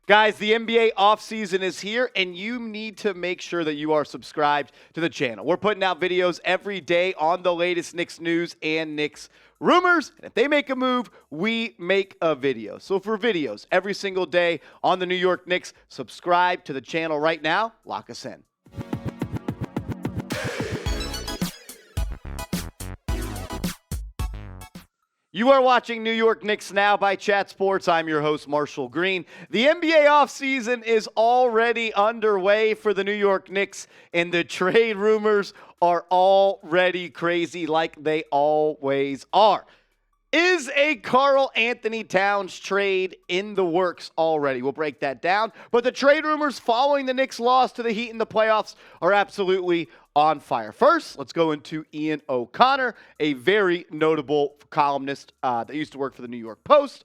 Guys, the NBA offseason is here, and you need to make sure that you are subscribed to the channel. We're putting out videos every day on the latest Knicks news and Knicks rumors. And if they make a move, we make a video. So for videos every single day on the New York Knicks, subscribe to the channel right now. Lock us in. You are watching New York Knicks Now by Chat Sports. I'm your host, Marshall Green. The NBA offseason is already underway for the New York Knicks, and the trade rumors are already crazy like they always are. Is a Karl-Anthony Towns trade in the works already? We'll break that down. But the trade rumors following the Knicks' loss to the Heat in the playoffs are absolutely on fire. First, let's go into Ian O'Connor, a very notable columnist that used to work for the New York Post.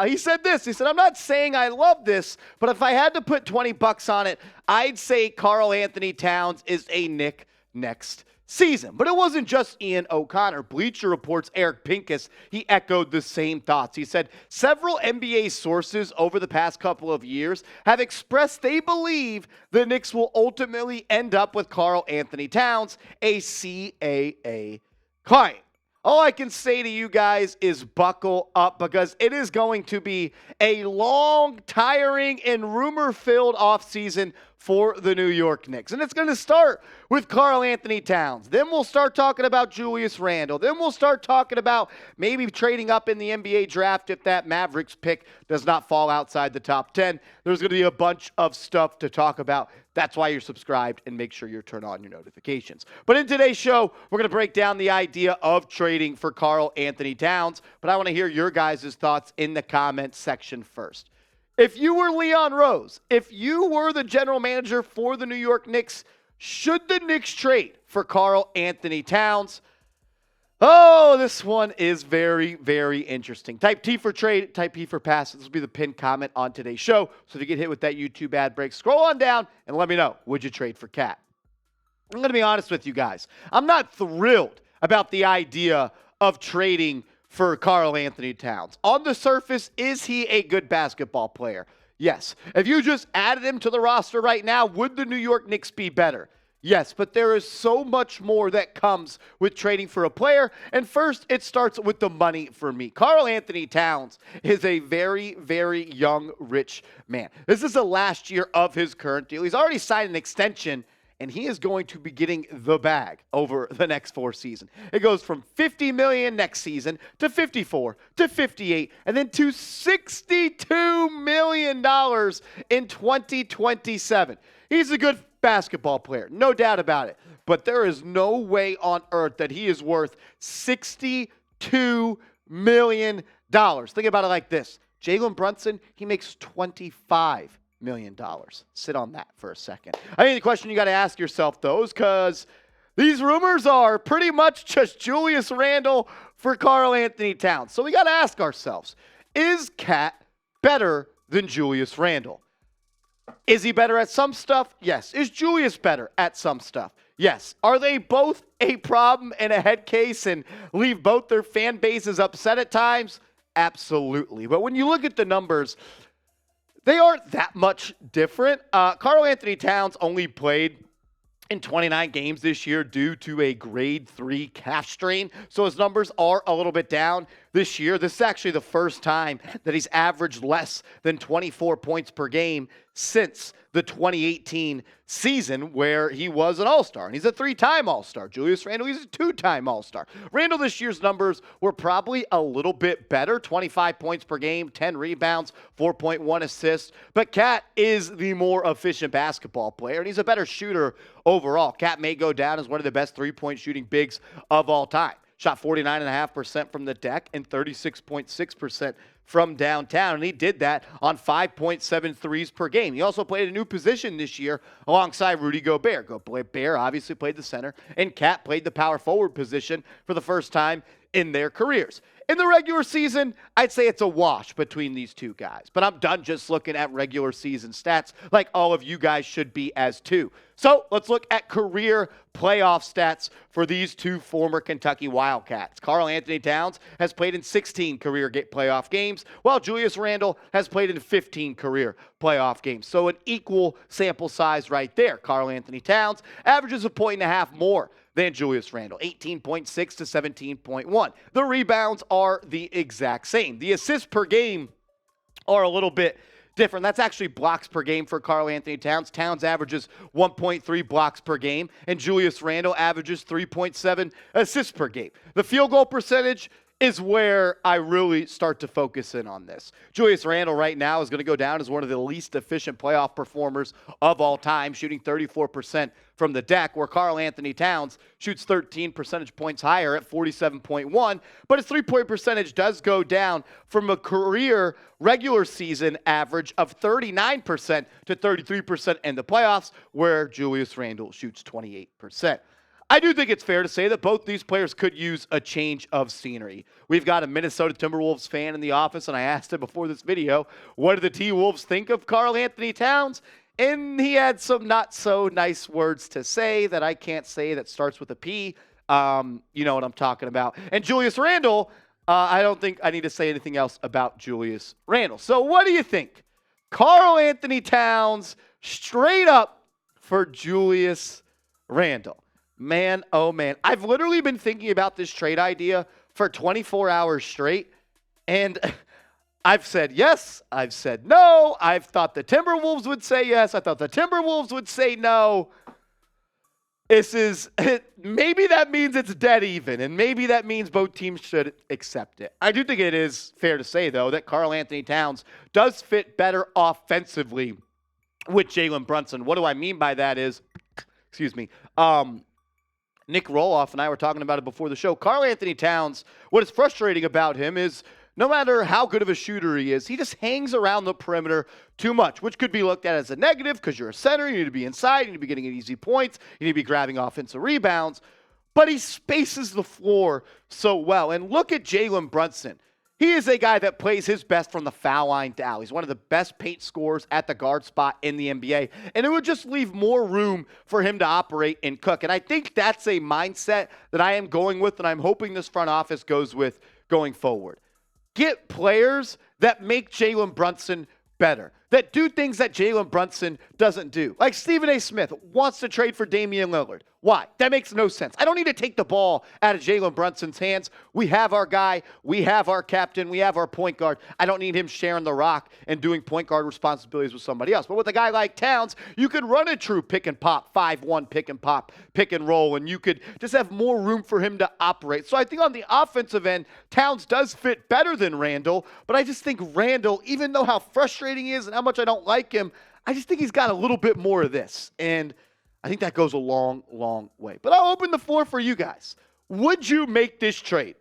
He said this. He said, "I'm not saying I love this, but if I had to put $20 on it, I'd say Karl-Anthony Towns is a Knick next season." But it wasn't just Ian O'Connor. Bleacher Report's Eric Pincus, he echoed the same thoughts. He said, several NBA sources over the past couple of years have expressed they believe the Knicks will ultimately end up with Karl-Anthony Towns, a CAA client. All I can say to you guys is buckle up, because it is going to be a long, tiring, and rumor-filled offseason for the New York Knicks. And it's going to start with Karl-Anthony Towns. Then we'll start talking about Julius Randle. Then we'll start talking about maybe trading up in the NBA draft if that Mavericks pick does not fall outside the top 10. There's going to be a bunch of stuff to talk about. That's why you're subscribed, and make sure you turn on your notifications. But in today's show, we're going to break down the idea of trading for Karl-Anthony Towns. But I want to hear your guys' thoughts in the comments section first. If you were Leon Rose, if you were the general manager for the New York Knicks, should the Knicks trade for Karl-Anthony Towns? Oh, this one is very, very interesting. Type T for trade, type P for pass. This will be the pinned comment on today's show. So if you get hit with that YouTube ad break, scroll on down and let me know, would you trade for Cat? I'm going to be honest with you guys. I'm not thrilled about the idea of trading for Karl-Anthony Towns. On the surface, is he a good basketball player? Yes. If you just added him to the roster right now, would the New York Knicks be better? Yes, but there is so much more that comes with trading for a player. And first, it starts with the money for me. Karl-Anthony Towns is a very, very young, rich man. This is the last year of his current deal. He's already signed an extension, and he is going to be getting the bag over the next 4 seasons. It goes from $50 million next season to $54 to $58, and then to $62 million in 2027. He's a good basketball player, no doubt about it. But there is no way on earth that he is worth $62 million. Think about it like this. Jalen Brunson, he makes $25 million. Sit on that for a second. I think the question you got to ask yourself, though, is because these rumors are pretty much just Julius Randle for Karl-Anthony Towns. So we got to ask ourselves, is Cat better than Julius Randle? Is he better at some stuff? Yes. Is Julius better at some stuff? Yes. Are they both a problem and a head case and leave both their fan bases upset at times? Absolutely. But when you look at the numbers, they aren't that much different. Karl-Anthony Towns only played in 29 games this year due to a grade 3 calf strain. So his numbers are a little bit down this year. This is actually the first time that he's averaged less than 24 points per game since the 2018 season, where he was an All-Star. And he's a 3-time All-Star. Julius Randle, he's a 2-time All-Star. Randle this year's numbers were probably a little bit better. 25 points per game, 10 rebounds, 4.1 assists. But Cat is the more efficient basketball player, and he's a better shooter overall. Cat may go down as one of the best 3-point shooting bigs of all time. Shot 49.5% from the deck and 36.6% from downtown, and he did that on 5.7 threes per game. He also played a new position this year alongside Rudy Gobert. Gobert obviously played the center, and Cat played the power forward position for the first time in their careers. In the regular season, I'd say it's a wash between these two guys. But I'm done just looking at regular season stats like all of you guys should be as too. So let's look at career playoff stats for these two former Kentucky Wildcats. Karl-Anthony Towns has played in 16 career playoff games, while Julius Randle has played in 15 career playoff games. So an equal sample size right there. Karl-Anthony Towns averages a point and a half more than Julius Randle, 18.6 to 17.1. The rebounds are the exact same. The assists per game are a little bit different. That's actually blocks per game for Karl-Anthony Towns. Towns averages 1.3 blocks per game, and Julius Randle averages 3.7 assists per game. The field goal percentage is where I really start to focus in on this. Julius Randle right now is going to go down as one of the least efficient playoff performers of all time, shooting 34% from the deck, where Karl-Anthony Towns shoots 13 percentage points higher at 47.1, but his three-point percentage does go down from a career regular season average of 39% to 33% in the playoffs, where Julius Randle shoots 28%. I do think it's fair to say that both these players could use a change of scenery. We've got a Minnesota Timberwolves fan in the office, and I asked him before this video, what do the T-Wolves think of Karl-Anthony Towns? And he had some not so nice words to say that I can't say that starts with a P. You know what I'm talking about. And Julius Randle, I don't think I need to say anything else about Julius Randle. So what do you think? Karl-Anthony Towns straight up for Julius Randle. Man, oh man. I've literally been thinking about this trade idea for 24 hours straight, and I've said yes, I've said no, I've thought the Timberwolves would say yes, I thought the Timberwolves would say no. Maybe that means it's dead even, and maybe that means both teams should accept it. I do think it is fair to say, though, that Karl-Anthony Towns does fit better offensively with Jalen Brunson. What do I mean by that is, Nick Roloff and I were talking about it before the show. Karl-Anthony Towns, what is frustrating about him is no matter how good of a shooter he is, he just hangs around the perimeter too much, which could be looked at as a negative because you're a center, you need to be inside, you need to be getting easy points, you need to be grabbing offensive rebounds, but he spaces the floor so well. And look at Jalen Brunson. He is a guy that plays his best from the foul line down. He's one of the best paint scorers at the guard spot in the NBA. And it would just leave more room for him to operate and cook. And I think that's a mindset that I am going with and I'm hoping this front office goes with going forward. Get players that make Jalen Brunson better, that do things that Jalen Brunson doesn't do. Like Stephen A. Smith wants to trade for Damian Lillard. Why? That makes no sense. I don't need to take the ball out of Jalen Brunson's hands. We have our guy. We have our captain. We have our point guard. I don't need him sharing the rock and doing point guard responsibilities with somebody else. But with a guy like Towns, you could run a true pick and pop, 5-1 pick and pop, pick and roll, and you could just have more room for him to operate. So I think on the offensive end, Towns does fit better than Randle, but I just think Randle, even though how frustrating he is and how much I don't like him, I just think he's got a little bit more of this. And I think that goes a long, long way. But I'll open the floor for you guys. Would you make this trade?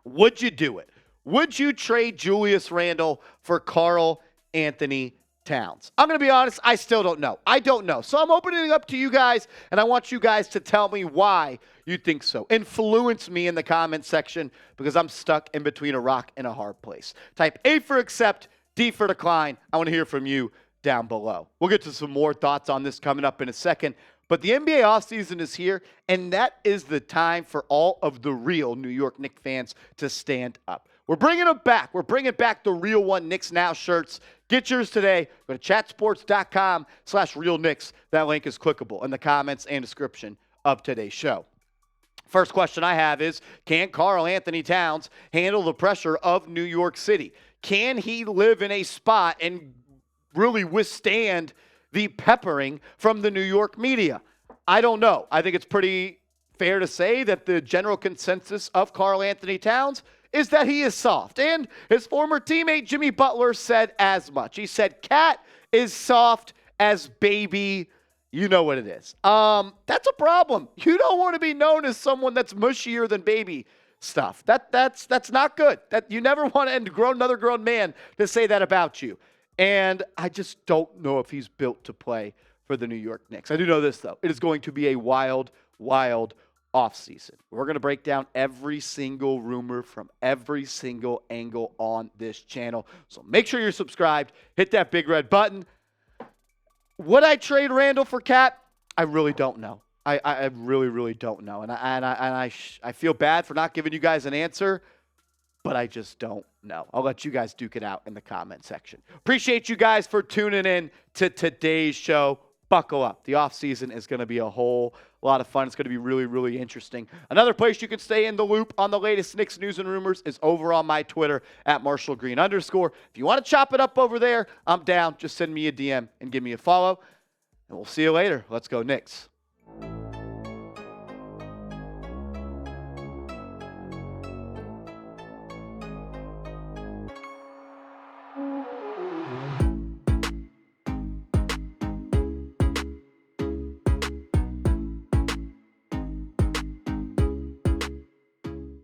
Would you do it? Would you trade Julius Randle for Karl-Anthony Towns? I'm going to be honest, I still don't know. I don't know. So I'm opening it up to you guys, and I want you guys to tell me why you think so. Influence me in the comment section because I'm stuck in between a rock and a hard place. Type A for accept, D for decline. I want to hear from you down below. We'll get to some more thoughts on this coming up in a second, but the NBA offseason is here, and that is the time for all of the real New York Knicks fans to stand up. We're bringing them back. We're bringing back the Real One Knicks Now shirts. Get yours today. Go to chatsports.com/realknicks. That link is clickable in the comments and description of today's show. First question I have is, can Karl-Anthony Towns handle the pressure of New York City? Can he live in a spot and really withstand the peppering from the New York media? I don't know. I think it's pretty fair to say that the general consensus of Karl-Anthony Towns is that he is soft. And his former teammate Jimmy Butler said as much. He said, Cat is soft as baby. You know what it is. That's a problem. You don't want to be known as someone that's mushier than baby stuff. That's not good. That you never want another grown man to say that about you. And I just don't know if he's built to play for the New York Knicks. I do know this, though. It is going to be a wild, wild offseason. We're going to break down every single rumor from every single angle on this channel. So make sure you're subscribed. Hit that big red button. Would I trade Randle for Cat? I really don't know. I really, really don't know. And I feel bad for not giving you guys an answer, but I just don't know. I'll let you guys duke it out in the comment section. Appreciate you guys for tuning in to today's show. Buckle up. The offseason is going to be a whole lot of fun. It's going to be really, really interesting. Another place you can stay in the loop on the latest Knicks news and rumors is over on my Twitter at @MarshallGreen_. If you want to chop it up over there, I'm down. Just send me a DM and give me a follow. And we'll see you later. Let's go Knicks.